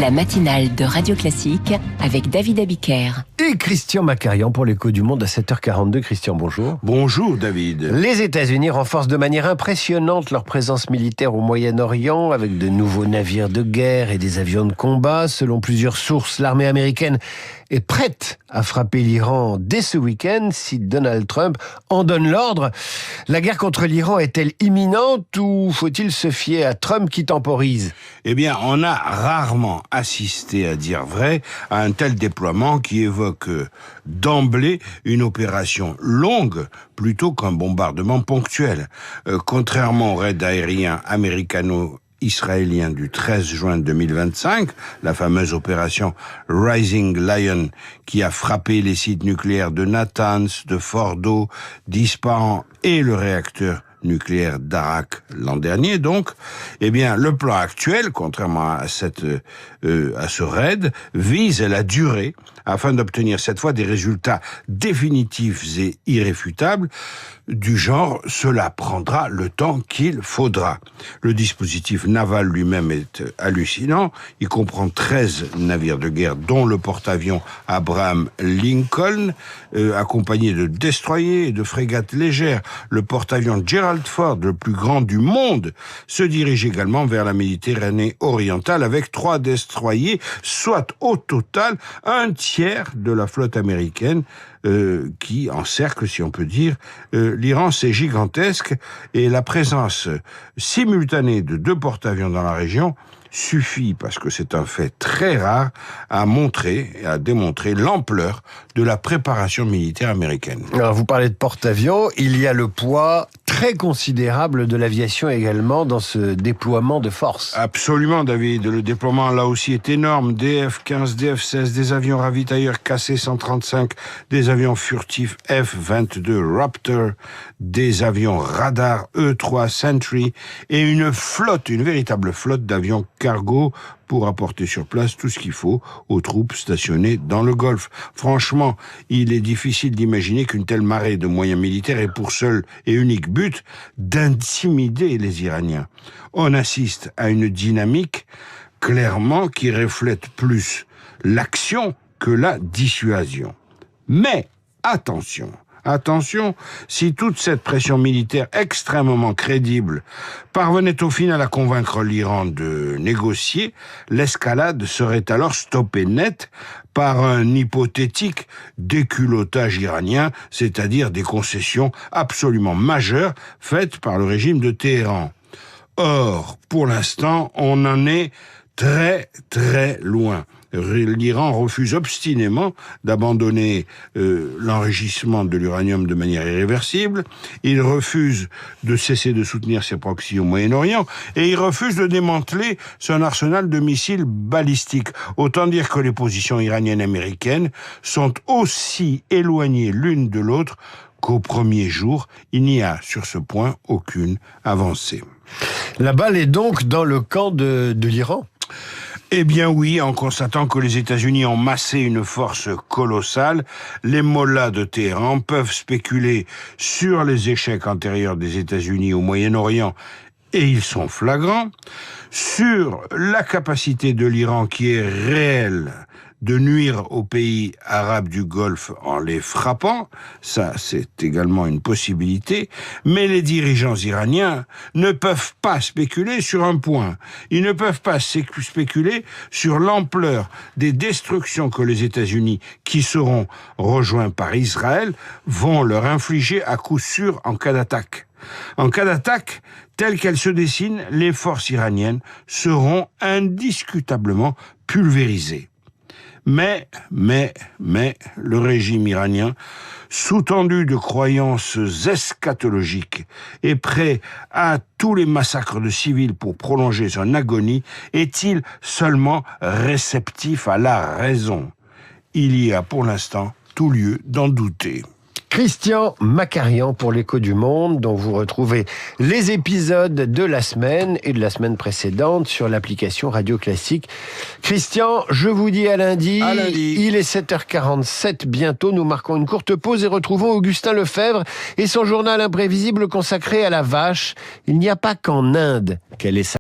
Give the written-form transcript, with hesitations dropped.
La matinale de Radio Classique avec David Abiker. Et Christian Macarian pour l'écho du monde à 7h42. Christian, bonjour. Bonjour David. Les États-Unis renforcent de manière impressionnante leur présence militaire au Moyen-Orient avec de nouveaux navires de guerre et des avions de combat. Selon plusieurs sources, l'armée américaine est prête à frapper l'Iran dès ce week-end si Donald Trump en donne l'ordre. La guerre contre l'Iran est-elle imminente ou faut-il se fier à Trump qui temporise ? Eh bien, on a rarement assisté, à dire vrai, à un tel déploiement qui évoque d'emblée une opération longue plutôt qu'un bombardement ponctuel. Contrairement au raid aérien américano-israélien du 13 juin 2025, la fameuse opération Rising Lion qui a frappé les sites nucléaires de Natanz, de Fordo, d'Ispahan et le réacteur nucléaire d'Arak l'an dernier, donc, eh bien, le plan actuel, contrairement à ce raid, vise la durée afin d'obtenir cette fois des résultats définitifs et irréfutables du genre, cela prendra le temps qu'il faudra. Le dispositif naval lui-même est hallucinant. Il comprend 13 navires de guerre, dont le porte-avions Abraham Lincoln, accompagné de destroyers et de frégates légères. Le porte-avions Gerald Ford, le plus grand du monde, se dirige également vers la Méditerranée orientale avec 3 destroyers, soit au total un tiers de la flotte américaine qui encercle, si on peut dire, l'Iran. C'est gigantesque et la présence simultanée de 2 porte-avions dans la région suffit, parce que c'est un fait très rare, à montrer et à démontrer l'ampleur de la préparation militaire américaine. Alors vous parlez de porte-avions, il y a le poids très considérable de l'aviation également dans ce déploiement de force. Absolument David, le déploiement là aussi est énorme. DF-15, DF-16, des avions ravitailleurs KC-135, des avions furtifs F-22 Raptor, des avions radar E-3 Sentry et une véritable flotte d'avions cargo pour apporter sur place tout ce qu'il faut aux troupes stationnées dans le Golfe. Franchement, il est difficile d'imaginer qu'une telle marée de moyens militaires ait pour seul et unique but d'intimider les Iraniens. On assiste à une dynamique, clairement, qui reflète plus l'action que la dissuasion. Mais, attention, si toute cette pression militaire extrêmement crédible parvenait au final à convaincre l'Iran de négocier, l'escalade serait alors stoppée net par un hypothétique déculottage iranien, c'est-à-dire des concessions absolument majeures faites par le régime de Téhéran. Or, pour l'instant, on en est très, très loin. L'Iran refuse obstinément d'abandonner l'enrichissement de l'uranium de manière irréversible. Il refuse de cesser de soutenir ses proxys au Moyen-Orient et il refuse de démanteler son arsenal de missiles balistiques. Autant dire que les positions iraniennes et américaines sont aussi éloignées l'une de l'autre qu'au premier jour. Il n'y a sur ce point aucune avancée. La balle est donc dans le camp de l'Iran ? Eh bien oui, en constatant que les États-Unis ont massé une force colossale, les mollahs de Téhéran peuvent spéculer sur les échecs antérieurs des États-Unis au Moyen-Orient, et ils sont flagrants, sur la capacité de l'Iran qui est réelle de nuire aux pays arabes du Golfe en les frappant, ça c'est également une possibilité, mais les dirigeants iraniens ne peuvent pas spéculer sur un point. Ils ne peuvent pas spéculer sur l'ampleur des destructions que les États-Unis, qui seront rejoints par Israël, vont leur infliger à coup sûr en cas d'attaque. En cas d'attaque, telle qu'elle se dessine, les forces iraniennes seront indiscutablement pulvérisées. Mais, le régime iranien, sous-tendu de croyances eschatologiques et prêt à tous les massacres de civils pour prolonger son agonie, est-il seulement réceptif à la raison ? Il y a pour l'instant tout lieu d'en douter. Christian Macarian pour l'écho du monde, dont vous retrouvez les épisodes de la semaine et de la semaine précédente sur l'application Radio Classique. Christian, je vous dis à lundi. À lundi. Il est 7h47 bientôt. Nous marquons une courte pause et retrouvons Augustin Lefebvre et son journal imprévisible consacré à la vache. Il n'y a pas qu'en Inde qu'elle est